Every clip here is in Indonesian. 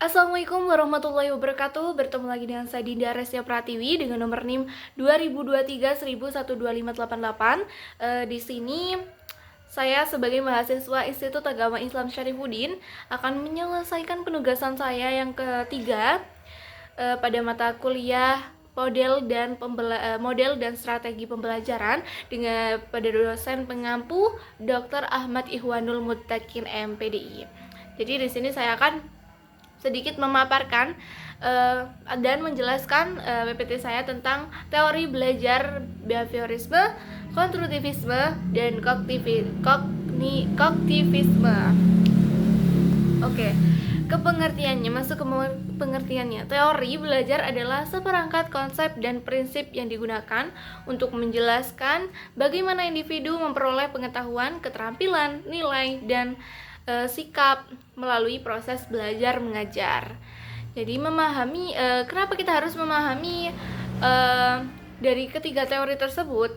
Assalamualaikum warahmatullahi wabarakatuh. Bertemu lagi dengan saya Dinda Resya Pratiwi dengan nomor NIM 2023 di sini saya sebagai mahasiswa Institut Agama Islam Syarifuddin akan menyelesaikan penugasan saya yang ketiga pada mata kuliah model dan strategi pembelajaran dengan pada dosen pengampu Dr. Ahmad Ihwanul Muttaqin MPDI. Jadi di sini saya akan sedikit memaparkan dan menjelaskan PPT saya tentang teori belajar behaviorisme, konstruktivisme, dan kognitifisme. Oke, masuk ke pengertiannya. Teori belajar adalah seperangkat konsep dan prinsip yang digunakan untuk menjelaskan bagaimana individu memperoleh pengetahuan, keterampilan, nilai, dan sikap melalui proses belajar mengajar. Jadi kenapa kita harus memahami dari ketiga teori tersebut?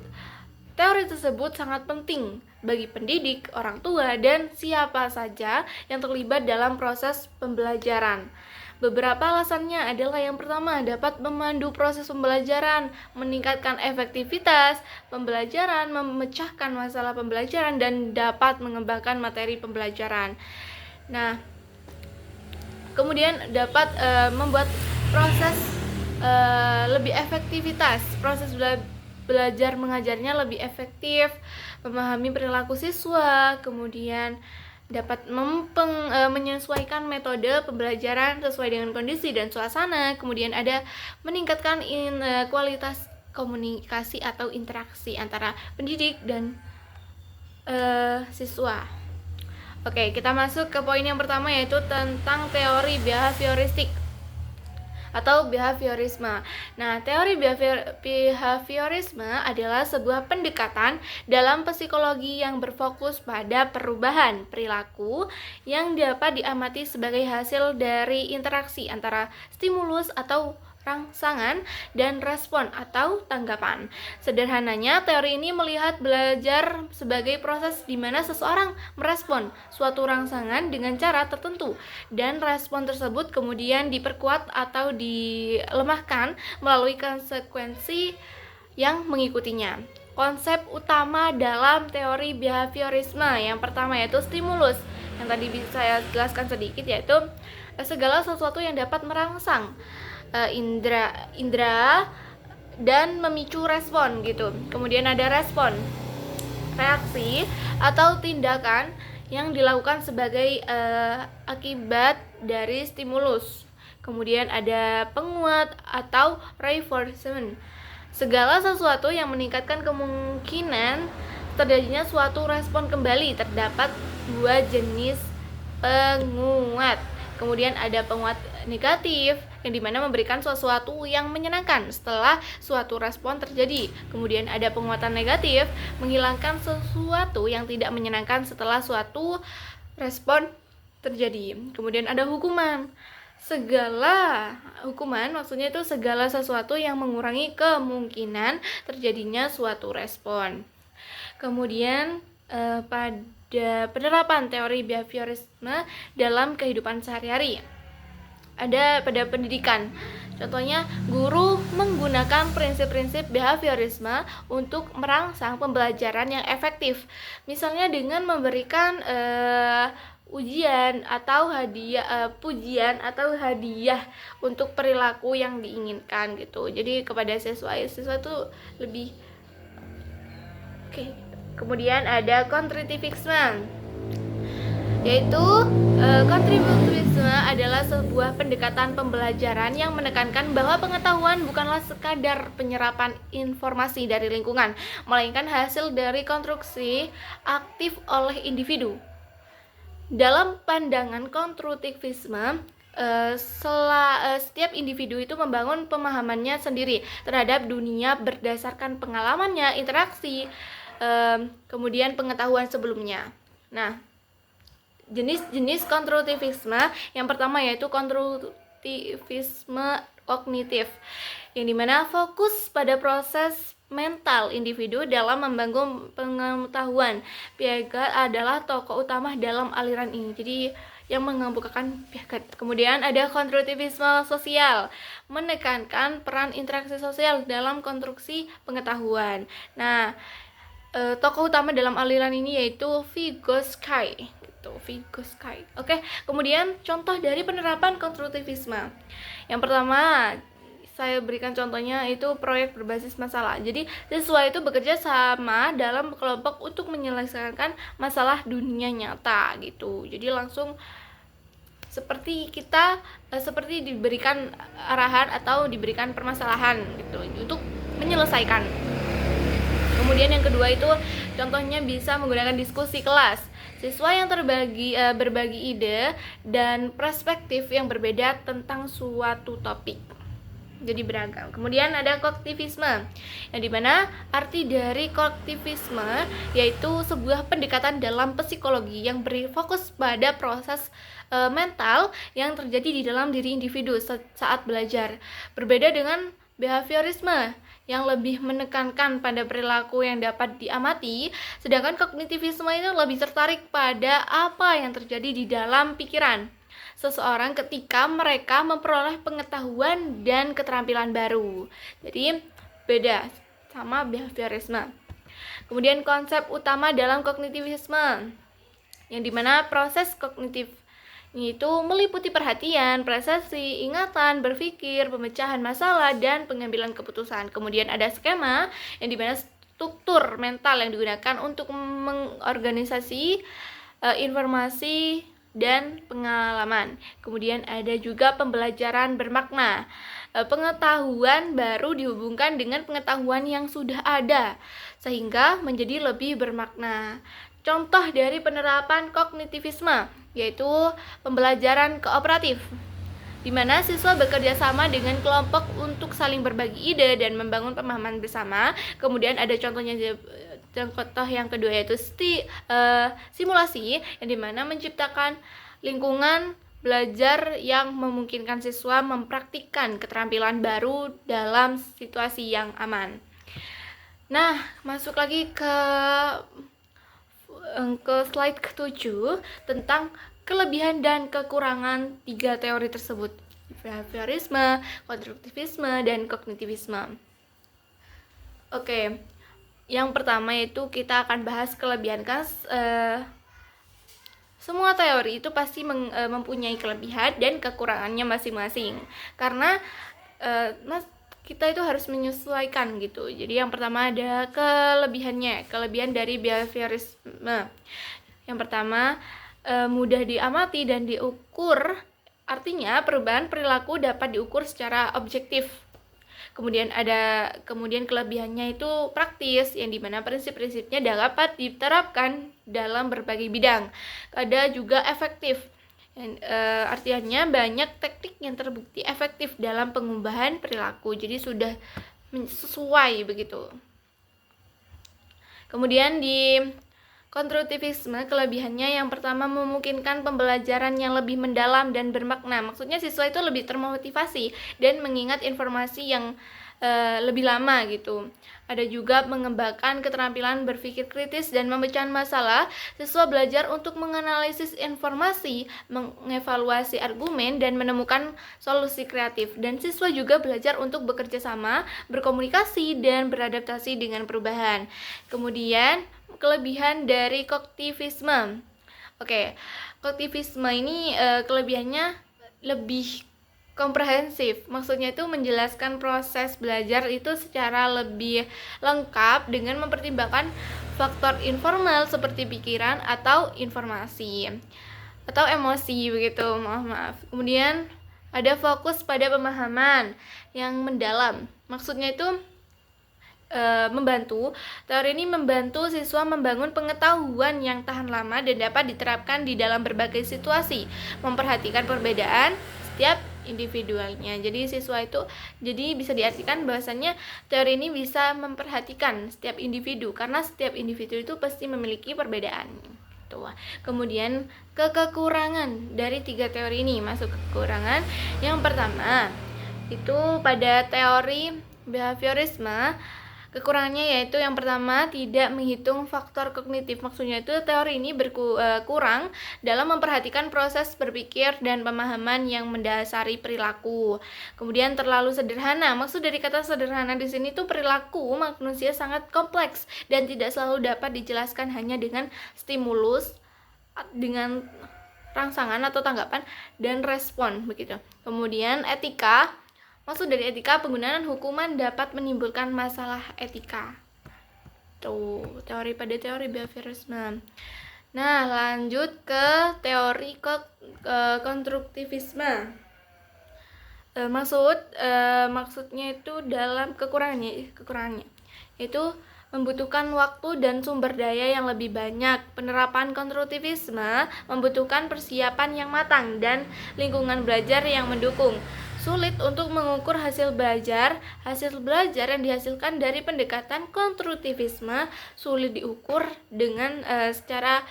Teori tersebut sangat penting bagi pendidik, orang tua, dan siapa saja yang terlibat dalam proses pembelajaran. Beberapa alasannya adalah yang pertama, dapat memandu proses pembelajaran, meningkatkan efektivitas pembelajaran, memecahkan masalah pembelajaran, dan dapat mengembangkan materi pembelajaran. Nah, kemudian dapat membuat proses lebih efektivitas, proses belajar mengajarnya lebih efektif, memahami perilaku siswa, kemudian dapat menyesuaikan metode pembelajaran sesuai dengan kondisi dan suasana, kemudian ada meningkatkan kualitas komunikasi atau interaksi antara pendidik dan siswa. Oke, kita masuk ke poin yang pertama, yaitu tentang teori behavioristik atau behaviorisme. Nah, teori behaviorisme adalah sebuah pendekatan dalam psikologi yang berfokus pada perubahan perilaku yang dapat diamati sebagai hasil dari interaksi antara stimulus atau rangsangan dan respon atau tanggapan. Sederhananya, teori ini melihat belajar sebagai proses di mana seseorang merespon suatu rangsangan dengan cara tertentu dan respon tersebut kemudian diperkuat atau dilemahkan melalui konsekuensi yang mengikutinya. Konsep utama dalam teori behaviorisme yang pertama yaitu stimulus, yang tadi bisa saya jelaskan sedikit, yaitu segala sesuatu yang dapat merangsang indera dan memicu respon gitu. Kemudian ada respon, reaksi atau tindakan yang dilakukan sebagai akibat dari stimulus. Kemudian ada penguat atau reinforcement, segala sesuatu yang meningkatkan kemungkinan terjadinya suatu respon kembali. Terdapat dua jenis penguat. Kemudian ada penguat negatif, yang dimana memberikan sesuatu yang menyenangkan setelah suatu respon terjadi. Kemudian ada penguatan negatif, menghilangkan sesuatu yang tidak menyenangkan setelah suatu respon terjadi. Kemudian ada hukuman. Maksudnya itu segala sesuatu yang mengurangi kemungkinan terjadinya suatu respon. Kemudian pada penerapan teori behaviorisme dalam kehidupan sehari-hari, ada pada pendidikan. Contohnya, guru menggunakan prinsip-prinsip behaviorisme untuk merangsang pembelajaran yang efektif. Misalnya dengan memberikan pujian atau hadiah untuk perilaku yang diinginkan gitu. Jadi kepada siswa itu lebih Kemudian ada konstruktivisme, yaitu konstruktivisme adalah sebuah pendekatan pembelajaran yang menekankan bahwa pengetahuan bukanlah sekadar penyerapan informasi dari lingkungan, melainkan hasil dari konstruksi aktif oleh individu. Dalam pandangan konstruktivisme, setiap individu itu membangun pemahamannya sendiri terhadap dunia berdasarkan pengalamannya, interaksi, kemudian pengetahuan sebelumnya. Nah, jenis-jenis konstruktivisme yang pertama yaitu konstruktivisme kognitif, yang dimana fokus pada proses mental individu dalam membangun pengetahuan. Piaget adalah tokoh utama dalam aliran ini. Jadi yang mengemukakan piket. Kemudian ada konstruktivisme sosial, menekankan peran interaksi sosial dalam konstruksi pengetahuan. Nah, tokoh utama dalam aliran ini yaitu Vygotsky. Gitu, Vygotsky. Oke, kemudian contoh dari penerapan konstruktivisme. Yang pertama, saya berikan contohnya itu proyek berbasis masalah. Jadi siswa itu bekerja sama dalam kelompok untuk menyelesaikan masalah dunia nyata gitu. Jadi langsung seperti kita seperti diberikan arahan atau diberikan permasalahan gitu untuk menyelesaikan. Kemudian yang kedua itu contohnya bisa menggunakan diskusi kelas. Siswa yang berbagi ide dan perspektif yang berbeda tentang suatu topik. Jadi beragam. Kemudian ada kognitivisme, yang dimana arti dari kognitivisme yaitu sebuah pendekatan dalam psikologi yang berfokus pada proses mental yang terjadi di dalam diri individu saat belajar. Berbeda dengan behaviorisme yang lebih menekankan pada perilaku yang dapat diamati, sedangkan kognitivisme itu lebih tertarik pada apa yang terjadi di dalam pikiran seseorang ketika mereka memperoleh pengetahuan dan keterampilan baru. Jadi beda sama behaviorisme. Kemudian konsep utama dalam kognitivisme, yang dimana proses kognitif itu meliputi perhatian, persepsi, ingatan, berpikir, pemecahan masalah, dan pengambilan keputusan. Kemudian ada skema, yang dimana struktur mental yang digunakan untuk mengorganisasi informasi dan pengalaman. Kemudian ada juga pembelajaran bermakna. Pengetahuan baru dihubungkan dengan pengetahuan yang sudah ada sehingga menjadi lebih bermakna. Contoh dari penerapan kognitivisme yaitu pembelajaran kooperatif, di mana siswa bekerja sama dengan kelompok untuk saling berbagi ide dan membangun pemahaman bersama. Kemudian ada contohnya, contoh yang kedua yaitu simulasi, yang dimana menciptakan lingkungan belajar yang memungkinkan siswa mempraktikkan keterampilan baru dalam situasi yang aman. Nah, masuk lagi ke slide ke-7 tentang kelebihan dan kekurangan tiga teori tersebut: behaviorisme, konstruktivisme, dan kognitivisme. Oke. Yang pertama yaitu kita akan bahas kelebihan. Semua teori itu pasti mempunyai kelebihan dan kekurangannya masing-masing. Karena kita itu harus menyesuaikan gitu. Jadi yang pertama ada kelebihan dari behaviorisme. Yang pertama, mudah diamati dan diukur. Artinya perubahan perilaku dapat diukur secara objektif. Kemudian kelebihannya itu praktis, yang dimana prinsip-prinsipnya dapat diterapkan dalam berbagai bidang. Ada juga efektif, artinya banyak teknik yang terbukti efektif dalam pengubahan perilaku, jadi sudah sesuai begitu. Kemudian di konstruktivisme, kelebihannya yang pertama memungkinkan pembelajaran yang lebih mendalam dan bermakna. Maksudnya siswa itu lebih termotivasi dan mengingat informasi yang lebih lama gitu. Ada juga mengembangkan keterampilan berpikir kritis dan memecahkan masalah. Siswa belajar untuk menganalisis informasi, mengevaluasi argumen, dan menemukan solusi kreatif. Dan siswa juga belajar untuk bekerja sama, berkomunikasi, dan beradaptasi dengan perubahan. Kemudian kelebihan dari kognitivisme. Oke, kognitivisme ini kelebihannya lebih komprehensif. Maksudnya itu menjelaskan proses belajar itu secara lebih lengkap dengan mempertimbangkan faktor informal seperti pikiran atau informasi atau emosi begitu. Maaf. Kemudian ada fokus pada pemahaman yang mendalam. Maksudnya itu teori ini membantu siswa membangun pengetahuan yang tahan lama dan dapat diterapkan di dalam berbagai situasi, memperhatikan perbedaan setiap individualnya. Jadi siswa itu bisa diartikan bahwasannya teori ini bisa memperhatikan setiap individu, karena setiap individu itu pasti memiliki perbedaan. Kemudian kekurangan dari tiga teori ini. Masuk kekurangan yang pertama itu pada teori behaviorisme, Kekurangannya yaitu yang pertama, tidak menghitung faktor kognitif. Maksudnya itu teori ini kurang dalam memperhatikan proses berpikir dan pemahaman yang mendasari perilaku. Kemudian terlalu sederhana. Maksud dari kata sederhana di sini tuh perilaku manusia sangat kompleks dan tidak selalu dapat dijelaskan hanya dengan stimulus, dengan rangsangan atau tanggapan dan respon begitu. Kemudian etika. Maksud dari etika, penggunaan hukuman dapat menimbulkan masalah etika. Tuh, teori behaviorisme. Nah, lanjut ke teori konstruktivisme. Maksudnya itu dalam kekurangannya itu membutuhkan waktu dan sumber daya yang lebih banyak. Penerapan konstruktivisme membutuhkan persiapan yang matang dan lingkungan belajar yang mendukung. Sulit untuk mengukur hasil belajar yang dihasilkan dari pendekatan konstruktivisme sulit diukur dengan secara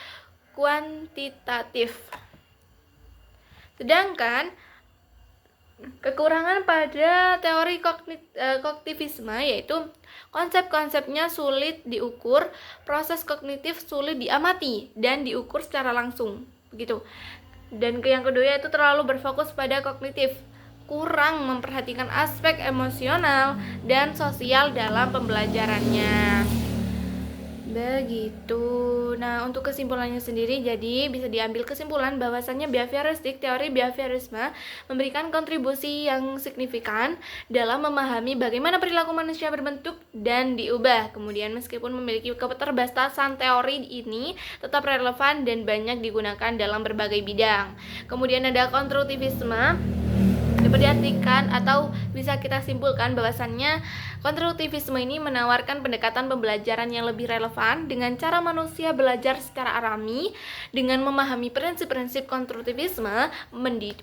kuantitatif. Sedangkan kekurangan pada teori kognitivisme yaitu konsep-konsepnya sulit diukur, proses kognitif sulit diamati dan diukur secara langsung, begitu. Dan yang kedua yaitu terlalu berfokus pada kognitif, kurang memperhatikan aspek emosional dan sosial dalam pembelajarannya. Begitu. Nah, untuk kesimpulannya sendiri, jadi bisa diambil kesimpulan bahwasannya teori behaviorisme memberikan kontribusi yang signifikan dalam memahami bagaimana perilaku manusia berbentuk dan diubah. Kemudian meskipun memiliki keterbatasan, teori ini tetap relevan dan banyak digunakan dalam berbagai bidang. Kemudian ada konstruktivisme. Dapat diartikan atau bisa kita simpulkan bahwasannya konstruktivisme ini menawarkan pendekatan pembelajaran yang lebih relevan dengan cara manusia belajar secara alami. Dengan memahami prinsip-prinsip konstruktivisme,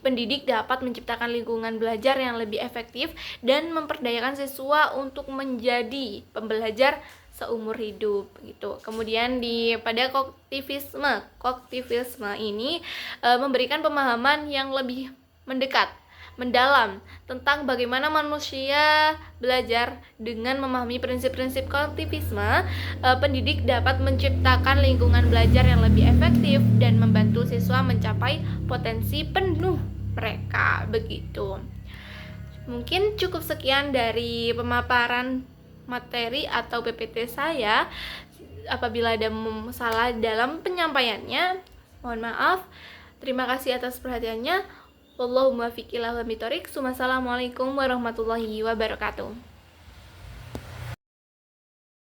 pendidik dapat menciptakan lingkungan belajar yang lebih efektif dan memperdayakan siswa untuk menjadi pembelajar seumur hidup gitu. Kemudian pada konstruktivisme ini memberikan pemahaman yang lebih mendalam tentang bagaimana manusia belajar. Dengan memahami prinsip-prinsip konstruktivisme, pendidik dapat menciptakan lingkungan belajar yang lebih efektif dan membantu siswa mencapai potensi penuh mereka, begitu. Mungkin cukup sekian dari pemaparan materi atau PPT saya. Apabila ada salah dalam penyampaiannya, mohon maaf. Terima kasih atas perhatiannya. Wallahumma fiqh ila wa bithoriq. Wassalamualaikum warahmatullahi wabarakatuh.